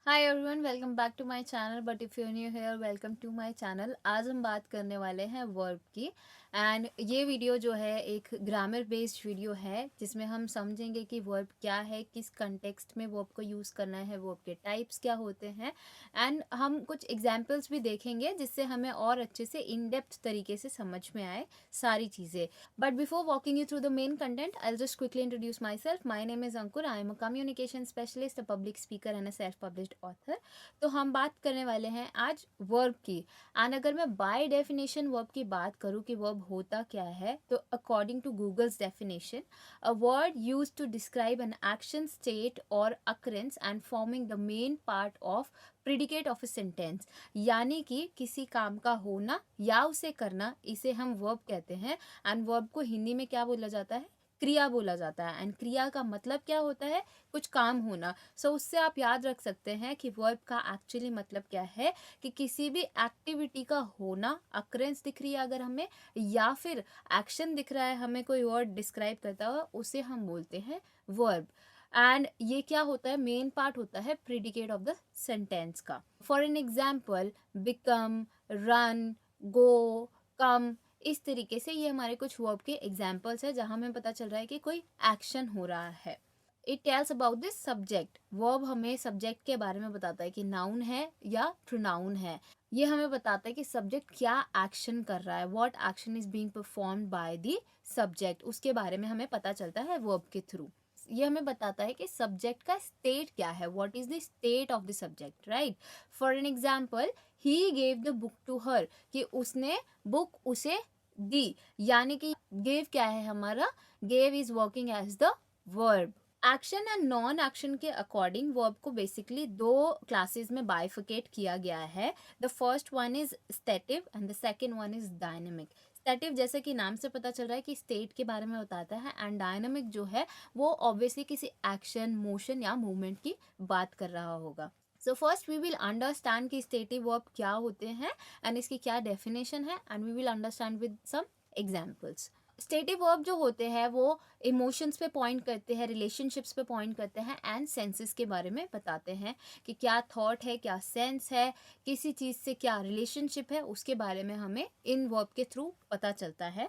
Hi everyone, welcome back to my channel. But if you new here, welcome to my channel. आज हम बात करने वाले हैं वर्ब की। एंड ये वीडियो जो है एक ग्रामर बेस्ड वीडियो है, जिसमें हम समझेंगे कि वर्ब क्या है, किस कंटेक्स्ट में वर्ब को यूज़ करना है, वर्ब के टाइप्स क्या होते हैं। एंड हम कुछ एग्जांपल्स भी देखेंगे जिससे हमें और अच्छे से इन डेप्थ तरीके से समझ में आए सारी चीज़ें। But before walking you through the main content, I'll just quickly introduce myself. My name is Ankur. I am a communication specialist, a public speaker and a self-published author. तो हम बात करने वाले हैं आज वर्ब की। एंड अगर मैं बाय डेफिनेशन वर्ब की बात करूँ कि वर्ब होता क्या है, तो according to Google's definition, a word use to describe an action, state और occurrence and forming the main part of predicate of a sentence. यानी कि किसी काम का होना या उसे करना, इसे हम वर्ब कहते हैं। एंड वर्ब को हिंदी में क्या बोला जाता है? क्रिया बोला जाता है। एंड क्रिया का मतलब क्या होता है? कुछ काम होना। सो उससे आप याद रख सकते हैं कि वर्ब का एक्चुअली मतलब क्या है, कि किसी भी एक्टिविटी का होना, अकरेंस दिख रही है अगर हमें, या फिर एक्शन दिख रहा है हमें, कोई वर्ड डिस्क्राइब करता हुआ, उसे हम बोलते हैं वर्ब। एंड ये क्या होता है? मेन पार्ट होता है प्रिडिकेट ऑफ द सेंटेंस का। For an example, become, run, go, come, इस तरीके से ये हमारे कुछ वर्ब के एग्जाम्पल्स है जहां हमें पता चल रहा है कि कोई एक्शन हो रहा है। It tells about this subject. Verb हमें सब्जेक्ट के बारे में बताता है कि नाउन है या प्रोनाउन है। ये हमें बताता है कि सब्जेक्ट क्या एक्शन कर रहा है, what action is being performed by the subject, उसके बारे में हमें पता चलता है वर्ब के थ्रू। ये हमें बताता है कि सब्जेक्ट का स्टेट क्या है, what is the state of the subject, right. For an example, he gave the book to her, कि उसने बुक उसे दी। यानी कि गेव क्या है हमारा? Gave is working as the verb. Action and non action के अकॉर्डिंग वर्ब को बेसिकली दो क्लासेस में बाइफिकेट किया गया है। The first one is stative and the second one is dynamic. Stative जैसे कि नाम से पता चल रहा है कि स्टेट के बारे में बताता है, एंड डायनेमिक जो है वो ऑब्वियसली किसी एक्शन, मोशन या मूवमेंट की बात कर रहा होगा। So first we will understand कि स्टेटिव वर्ब क्या होते हैं एंड इसकी क्या डेफिनेशन है, and we will understand with some examples. Stative verb जो होते हैं वो इमोशंस पे पॉइंट करते हैं, रिलेशनशिप्स पे पॉइंट करते हैं, एंड सेंसेस के बारे में बताते हैं कि क्या थॉट है, क्या सेंस है, किसी चीज़ से क्या रिलेशनशिप है, उसके बारे में हमें इन वर्ब के थ्रू पता चलता है।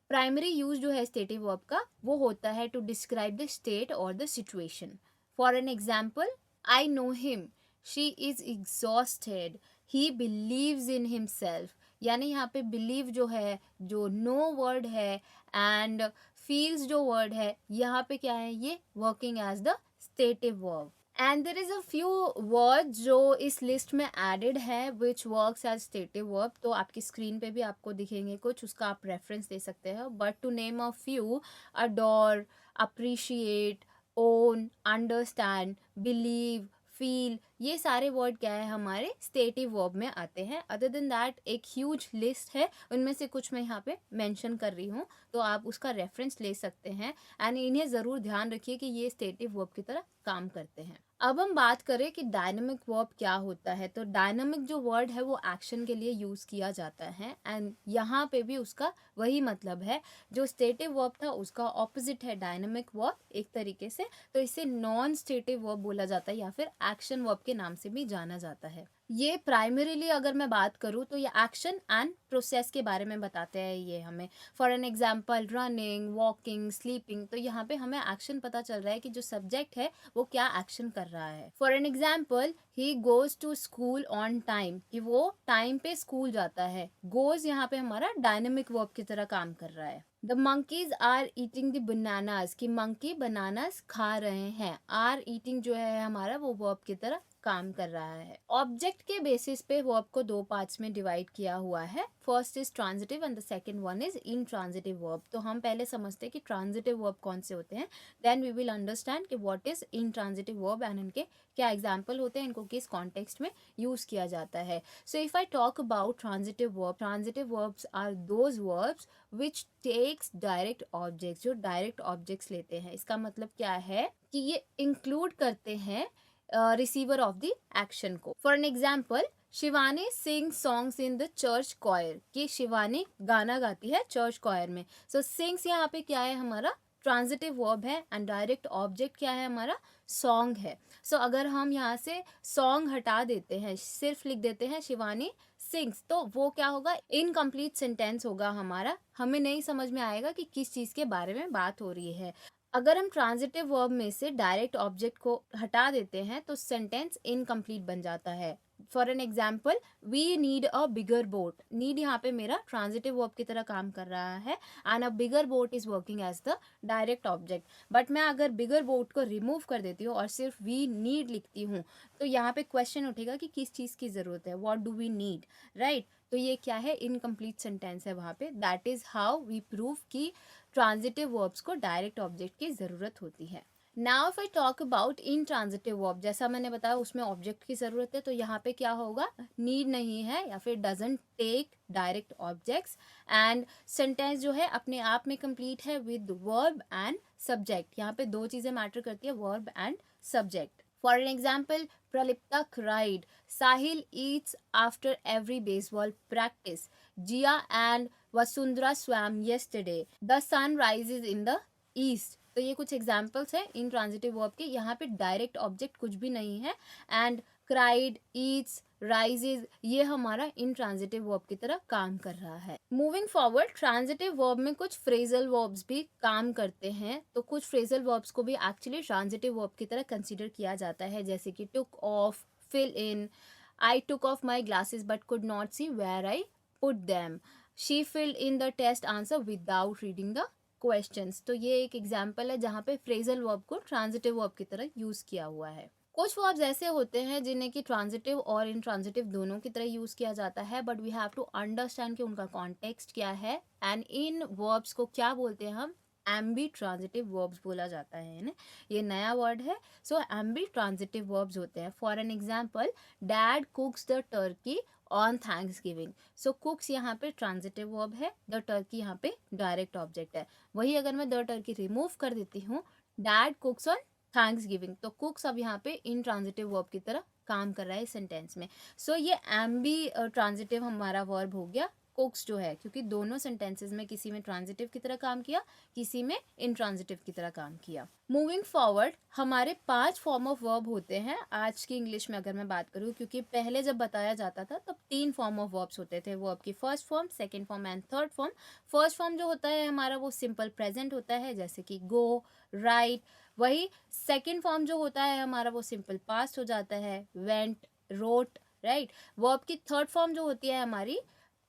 प्राइमरी यूज जो है स्टेटिव वर्ब का, वो होता है टू डिस्क्राइब द स्टेट और the situation. For an example, I know him, she is exhausted, he believes in himself. यानी यहाँ पे बिलीव जो है, जो नो वर्ड है, एंड फील्स जो वर्ड है, यहाँ पे क्या है? ये working as the stative verb. And there is a few word जो इस लिस्ट में एडेड है which works as stative verb. तो आपकी स्क्रीन पे भी आपको दिखेंगे कुछ, उसका आप रेफरेंस दे सकते हैं। But to name a few, adore, appreciate, own, understand, believe, feel, ये सारे वर्ड क्या है? हमारे स्टेटिव वर्ब में आते हैं। अदर देन दैट एक ह्यूज लिस्ट है, उनमें से कुछ मैं यहाँ पे मेंशन कर रही हूँ, तो आप उसका रेफरेंस ले सकते हैं। एंड इन्हें ज़रूर ध्यान रखिए कि ये स्टेटिव वर्ब की तरह काम करते हैं। अब हम बात करें कि डायनामिक वर्ब क्या होता है, तो डायनामिक जो वर्ड है वो एक्शन के लिए यूज़ किया जाता है, एंड यहाँ पे भी उसका वही मतलब है। जो स्टेटिव वर्ब था उसका ऑपोजिट है डायनामिक वर्ब एक तरीके से, तो इसे नॉन स्टेटिव वर्ब बोला जाता है या फिर एक्शन वर्ब के नाम से भी जाना जाता है। ये प्राइमरीली अगर मैं बात करूँ तो ये एक्शन एंड प्रोसेस के बारे में बताते हैं ये हमें। For an example, running, walking, sleeping, तो यहाँ पे हमें एक्शन पता चल रहा है कि जो सब्जेक्ट है वो क्या एक्शन कर रहा है। For an example, he goes to school on time, कि वो टाइम पे स्कूल जाता है। गोज यहाँ पे हमारा डायनेमिक वर्ब की तरह काम कर रहा है। The monkeys are eating the bananas, कि मंकी बनानास खा रहे हैं। आर ईटिंग जो है हमारा वो वर्ब की तरह काम कर रहा है। ऑब्जेक्ट के बेसिस पे वर्ब को दो पार्ट्स में डिवाइड किया हुआ है। First is transitive and the second one is intransitive verb. तो हम पहले समझते हैं कि ट्रांजिटिव वर्ब कौन से होते हैं, देन वी विल अंडरस्टैंड कि what is intransitive verb and इनके क्या एग्जाम्पल होते हैं, इनको किस कॉन्टेक्स्ट में यूज किया जाता है। So if I talk about transitive verbs are those verbs which takes direct objects, जो डायरेक्ट ऑब्जेक्ट्स लेते हैं। इसका मतलब क्या है कि ये इंक्लूड करते हैं रिसीवर ऑफ द एक्शन को। For an example, Shivani sing songs in the church choir, कि शिवानी गाना गाती है चर्च क्वायर में। सो सिंग्स यहाँ पे क्या है? हमारा ट्रांजिटिव वर्ब है एंड डायरेक्ट ऑब्जेक्ट क्या है हमारा, सॉन्ग है. सो अगर हम यहाँ से सॉन्ग हटा देते हैं, सिर्फ लिख देते हैं शिवानी सिंग्स, तो वो क्या होगा, इनकम्प्लीट सेंटेंस होगा हमारा. हमें नहीं समझ में आएगा कि किस चीज़ के बारे में बात हो रही है. अगर हम ट्रांजिटिव वर्ब में से डायरेक्ट ऑब्जेक्ट को हटा देते हैं तो सेंटेंस इनकम्प्लीट बन जाता है. For an example, we need a bigger boat. Need यहाँ पे मेरा ट्रांजिटिव वर्ब की तरह काम कर रहा है and a bigger boat is working as the direct object. But मैं अगर बिगर बोट को रिमूव कर देती हूँ और सिर्फ वी नीड लिखती हूँ तो यहाँ पे क्वेश्चन उठेगा कि किस चीज़ की ज़रूरत है, what do we need, right. तो ये क्या है, इनकम्प्लीट सेंटेंस है वहाँ पे. That is how we prove कि ट्रांजिटिव वर्ब्स को डायरेक्ट ऑब्जेक्ट की ज़रूरत होती है. Now if I talk about intransitive verb, जैसा मैंने बताया उसमें ऑब्जेक्ट की ज़रूरत है, तो यहाँ पे क्या होगा, नीड नहीं है या फिर doesn't take direct objects and sentence जो है अपने आप में कंप्लीट है विद वर्ब एंड सब्जेक्ट. यहाँ पे दो चीज़ें मैटर करती है, verb and subject. For an example, Pralipta cried, Sahil eats after every baseball practice, Jia and Vasundhara swam yesterday, the sun rises in the east. तो ये कुछ एग्जाम्पल्स हैं इन ट्रांजिटिव वर्ब के. यहाँ पे डायरेक्ट ऑब्जेक्ट कुछ भी नहीं है एंड क्राइड, ईट्स, राइजेज ये हमारा इन ट्रांजिटिव वर्ब की तरह काम कर रहा है. मूविंग फॉरवर्ड, ट्रांजिटिव वर्ब में कुछ फ्रेजल वर्ब्स भी काम करते हैं. तो कुछ फ्रेजल वर्ब्स को भी एक्चुअली ट्रांजिटिव वर्ब की तरह कंसीडर किया जाता है, जैसे कि took off, fill in, I took off my glasses but could not see where I put them, she filled in the test answer without reading the questions. तो ये एक एग्जाम्पल है जहाँ पे फ्रेजल वर्ब को ट्रांजिटिव वर्ब की तरह use किया हुआ है. कुछ वर्ब्स ऐसे होते हैं जिन्हें कि ट्रांजिटिव और इनट्रांजिटिव दोनों की तरह यूज किया जाता है, but we have to understand कि उनका कॉन्टेक्स्ट क्या है एंड इन वर्ब्स को क्या बोलते हैं हम, एम्बी ट्रांजिटिव वर्ब्स बोला जाता है ना, ये नया वर्ड है. सो एम्बी ट्रांजिटिव वर्ब्स होते हैं. For an example, dad कुक्स the Turkey on thanks giving. सो कुक्स यहाँ पे ट्रांजिटिव वर्ब है, द टर्की यहाँ पे डायरेक्ट ऑब्जेक्ट है. वही अगर मैं द टर्की रिमूव कर देती हूँ, डैड कुक्स ऑन थैंक्स गिविंग, तो कुक्स अब यहाँ पे इन ट्रांजिटिव वर्ब की तरह काम कर रहा है इस सेंटेंस में. सो ये एम्बी ट्रांजिटिव हमारा वर्ब हो गया कुक्स जो है, क्योंकि दोनों सेंटेंसेस में किसी में ट्रांजिटिव की तरह काम किया, किसी में इनट्रांजिटिव की तरह काम किया. मूविंग फॉरवर्ड, हमारे 5 फॉर्म ऑफ वर्ब होते हैं आज की इंग्लिश में अगर मैं बात करूँ, क्योंकि पहले जब बताया जाता था तब 3 फॉर्म ऑफ वर्ब्स होते थे, वर्ब की first form, second form and third form. First form जो होता है हमारा वो सिंपल प्रेजेंट होता है, जैसे कि गो, राइट. वही सेकेंड फॉर्म जो होता है हमारा वो सिंपल पास्ट हो जाता है, वेंट, रोट, राइट. वर्ब की थर्ड फॉर्म जो होती है हमारी,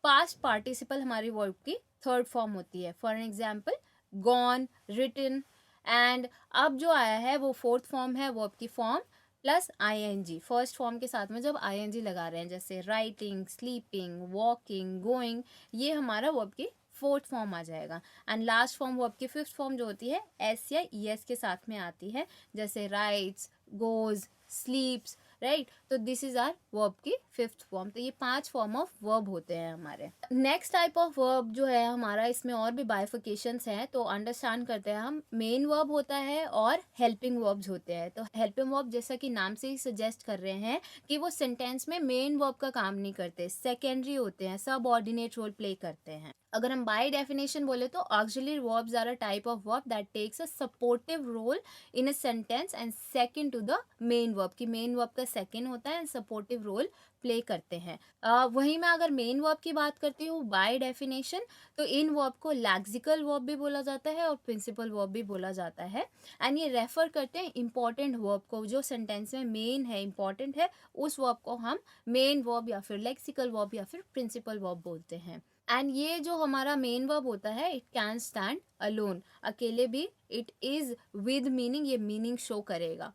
पास्ट पार्टिसिपल हमारी वर्ब की थर्ड फॉर्म होती है. For example, gone, written. And अब जो आया है वो फोर्थ फॉर्म है, वर्ब की form plus ING. First form के साथ में जब आईएनजी लगा रहे हैं, जैसे राइटिंग, स्लीपिंग, वॉकिंग, गोइंग, ये हमारा वर्ब की फोर्थ फॉर्म आ जाएगा. एंड लास्ट फॉर्म वर्ब की फिफ्थ फॉर्म जो होती है एस या ई एस के साथ में आती है, जैसे राइट्स, गोज, स्लीप्स, राइट. तो दिस इज आर वर्ब की फिफ्थ फॉर्म. तो ये 5 फॉर्म ऑफ वर्ब होते हैं हमारे. नेक्स्ट टाइप ऑफ वर्ब जो है हमारा, इसमें और भी बाइफिकेशंस हैं, तो अंडरस्टैंड करते हैं हम. मेन वर्ब होता है और हेल्पिंग वर्ब्स होते हैं. तो हेल्पिंग वर्ब जैसा कि नाम से ही सजेस्ट कर रहे हैं कि वो सेंटेंस में मेन वर्ब का काम नहीं करते, सेकेंडरी होते हैं, सबऑर्डिनेट रोल प्ले करते हैं. अगर हम बाय डेफिनेशन बोले तो auxiliary verbs are a type of verb that takes a supportive role in a sentence and second to the main verb, की मेन वर्ब का सेकंड होता है एंड सपोर्टिव रोल प्ले करते हैं. वहीं मैं अगर मेन वर्ब की बात करती हूँ बाय डेफिनेशन, तो इन वर्ब को लैक्सिकल वर्ब भी बोला जाता है और प्रिंसिपल वर्ब भी बोला जाता है. एंड ये रेफर करते हैं इंपॉर्टेंट वर्ब को, जो सेंटेंस में मेन है, इंपॉर्टेंट है, उस वर्ब को हम मेन वर्ब या फिर लेक्सिकल वर्ब या फिर प्रिंसिपल वर्ब बोलते हैं. एंड ये जो हमारा मेन वर्ब होता है, इट कैन स्टैंड अलोन, अकेले भी. इट इज विद मीनिंग, ये मीनिंग शो करेगा.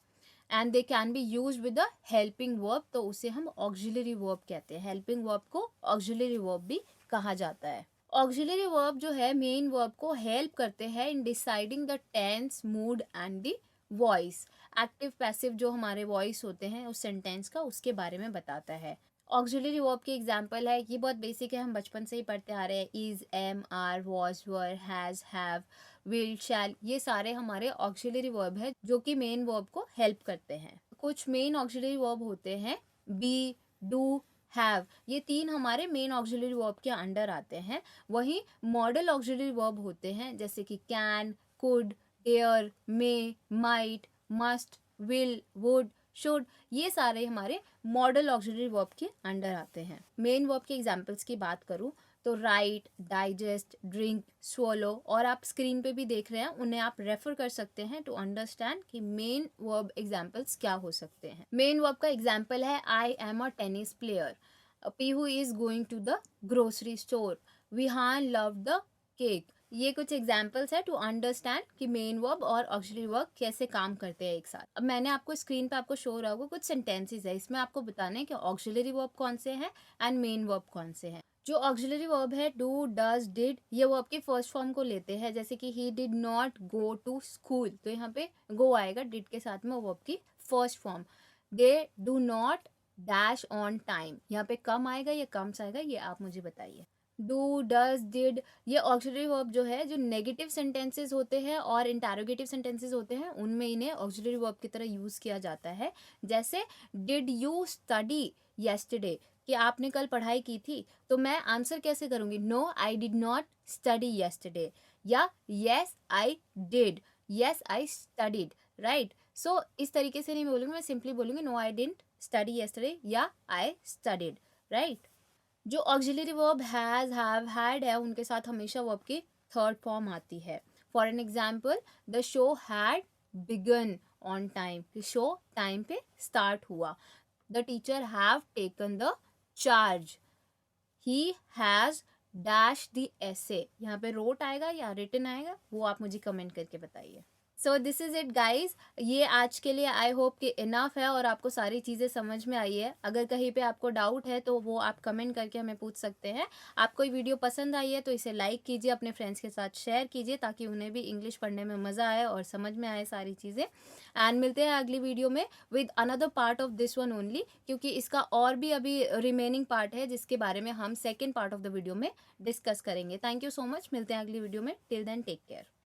And they can be use with the helping verb, तो उसे हम ऑक्सिलरी वर्ब कहते हैं. हेल्पिंग वर्ब को ऑक्सिलरी वर्ब भी कहा जाता है. ऑक्सिलरी वर्ब जो है मेन वर्ब को हेल्प करते हैं in deciding the tense, mood and the voice. Active passive जो हमारे वॉइस होते हैं उस सेंटेंस का, उसके बारे में बताता है. ऑक्सिलरी वर्ब की एग्जाम्पल है, ये बहुत बेसिक है, हम बचपन से ही पढ़ते आ रहे हैं. Is, am, are, was, were, has, have, will, shall, ये सारे हमारे ऑक्सिलरी वर्ब है जो कि मेन वर्ब को हेल्प करते हैं. कुछ मेन ऑक्सिलरी वर्ब होते हैं, बी, डू, हैव, ये 3 हमारे मेन ऑक्सिलरी वर्ब के अंडर आते हैं. वहीं मॉडल ऑक्सिलरी वर्ब होते हैं, जैसे कि can, could, dare, may, might, must, will, would, should, ये सारे हमारे मॉडल ऑक्सिलरी वर्ब के अंडर आते हैं। मेन वर्ब के एग्जाम्पल्स की बात करूँ तो राइट, डाइजेस्ट, ड्रिंक, swallow, और आप स्क्रीन पे भी देख रहे हैं, उन्हें आप रेफर कर सकते हैं टू अंडरस्टैंड कि मेन वर्ब एग्जाम्पल्स क्या हो सकते हैं। मेन वर्ब का एग्जाम्पल है I am a tennis player, Pihu is going to the grocery store, Vihaan love the cake. ये कुछ एग्जाम्पल्स है टू अंडरस्टैंड कि मेन वर्ब और ऑक्सिलरी वर्ब कैसे काम करते हैं एक साथ। अब मैंने आपको स्क्रीन पे आपको शो हो रहा होगा कुछ सेंटेंसेस है, इसमें आपको बताना है कि ऑक्सिलरी वर्ब कौन से हैं एंड मेन वर्ब कौन से हैं। जो ऑक्सिलरी वर्ब है डू, डज, डिड, ये वर्ब के फर्स्ट फॉर्म को लेते हैं, जैसे कि he did not go to school, तो यहाँ पे गो आएगा डिड के साथ में वर्ब की first form. They do not dash on time, यहाँ पे कम आएगा या कम्स आएगा, ये आप मुझे बताइए। डू, डज, डिड, ये ऑक्सिलरी वर्ब जो है, जो नेगेटिव सेंटेंसेस होते हैं और इंटरोगेटिव सेंटेंसेस होते हैं, उनमें इन्हें ऑक्सिलरी वर्ब की तरह यूज किया जाता है। जैसे डिड यू स्टडी येस्टरडे, कि आपने कल पढ़ाई की थी, तो मैं आंसर कैसे करूंगी, no I did not study yesterday, या yes I did, yes I studied, right. So इस तरीके से नहीं बोलूंगी, मैं सिंपली बोलूंगी no I didn't study yesterday या आई स्टडीड, राइट। जो auxiliary verb has, have, had है, उनके साथ हमेशा वर्ब की थर्ड फॉर्म आती है। For an example, the show had begun on time, show time पे स्टार्ट हुआ। The teacher have taken the charge, he has dash the essay, यहाँ पे रोट आएगा या रिटन आएगा, वो आप मुझे कमेंट करके बताइए। So this is it guys, ये आज के लिए आई होप कि इनफ है और आपको सारी चीज़ें समझ में आई है। अगर कहीं पे आपको डाउट है तो वो आप कमेंट करके हमें पूछ सकते हैं। आपको ये वीडियो पसंद आई है तो इसे लाइक कीजिए, अपने फ्रेंड्स के साथ शेयर कीजिए, ताकि उन्हें भी इंग्लिश पढ़ने में मज़ा आए और समझ में आए सारी चीज़ें। एंड मिलते हैं अगली वीडियो में with another part of this one only, क्योंकि इसका और भी अभी रिमेनिंग पार्ट है जिसके बारे में हम second part of the video में डिस्कस करेंगे। थैंक यू सो मच, मिलते हैं अगली वीडियो में। Till then take care.